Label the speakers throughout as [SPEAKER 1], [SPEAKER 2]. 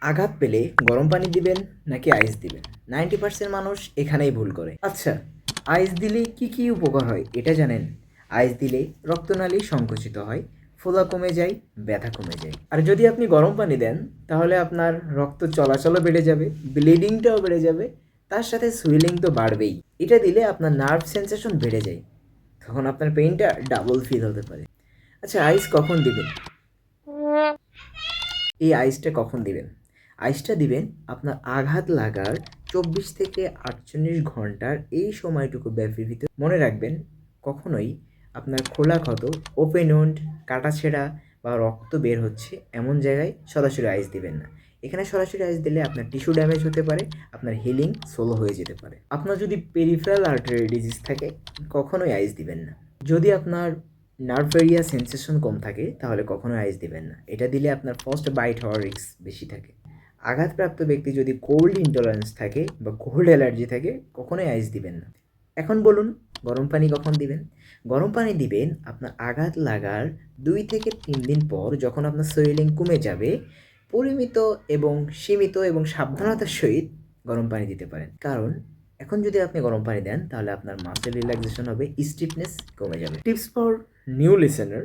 [SPEAKER 1] আঘাত পেলে গরম পানি দিবেন নাকি আইস দিবেন? 90% মানুষ এখানেই ভুল করে। আচ্ছা, আইস দিলে কি উপকার হয় এটা জানেন? আইস দিলে রক্তনালী সংকুচিত হয়, ফোলা কমে যায়, ব্যথা কমে যায়। আর যদি আপনি গরম পানি দেন তাহলে আপনার রক্ত চলাচলও বেড়ে যাবে, ব্লিডিংটাও বেড়ে যাবে, তার সাথে সুইলিং তো বাড়বেই। এটা দিলে আপনার নার্ভ সেন্সেশন বেড়ে যায়, তখন আপনার পেইনটা ডাবল ফিল হতে পারে। আচ্ছা, আইস কখন দিবেন? এই আইসটা কখন দিবেন? আইসটা দিবেন আপনার আঘাত লাগার 24 থেকে 48 ঘন্টার এই সময়টুকু ব্যাপীর ভিতরে। মনে রাখবেন, কখনোই আপনার খোলা ক্ষত, ওপেন ওন্ড, কাটাছেঁড়া বা রক্ত বের হচ্ছে এমন জায়গায় সরাসরি আইস দিবেন না। এখানে সরাসরি আইস দিলে আপনার টিস্যু ড্যামেজ হতে পারে, আপনার হিলিং স্লো হয়ে যেতে পারে। আপনার যদি পেরিফেরাল আর্টারি ডিজিজ থাকে, কখনোই আইস দিবেন না। যদি আপনার নার্ভ এরিয়া সেন্সেশন কম থাকে তাহলে কখনোই আইস দিবেন না। এটা দিলে আপনার ফার্স্ট বাইট হওয়ার রিস্ক বেশি থাকে। আঘাতপ্রাপ্ত ব্যক্তি যদি কোল্ড ইনটলারেন্স থাকে বা কোল্ড অ্যালার্জি থাকে, কখনোই আইস দিবেন না। এখন বলুন, গরম পানি কখন দিবেন? গরম পানি দিবেন আপনার আঘাত লাগার 2 থেকে 3 দিন পর, যখন আপনার সোয়েলিং কমে যাবে। পরিমিত এবং সীমিত এবং সাবধানতার সহিত গরম পানি দিতে পারেন, কারণ এখন যদি আপনি গরম পানি দেন তাহলে আপনার মাসেল রিল্যাক্সেশন হবে, স্টিফনেস কমে যাবে। টিপস ফর নিউ লিসেনার: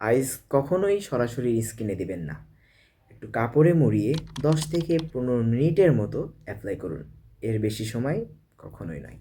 [SPEAKER 1] আইস কখনোই সরাসরি স্কিনে দিবেন না। একটু কাপড়ে মুড়িয়ে 10 থেকে 15 মিনিটের মতো অ্যাপ্লাই করুন, এর বেশি সময় কখনোই নয়।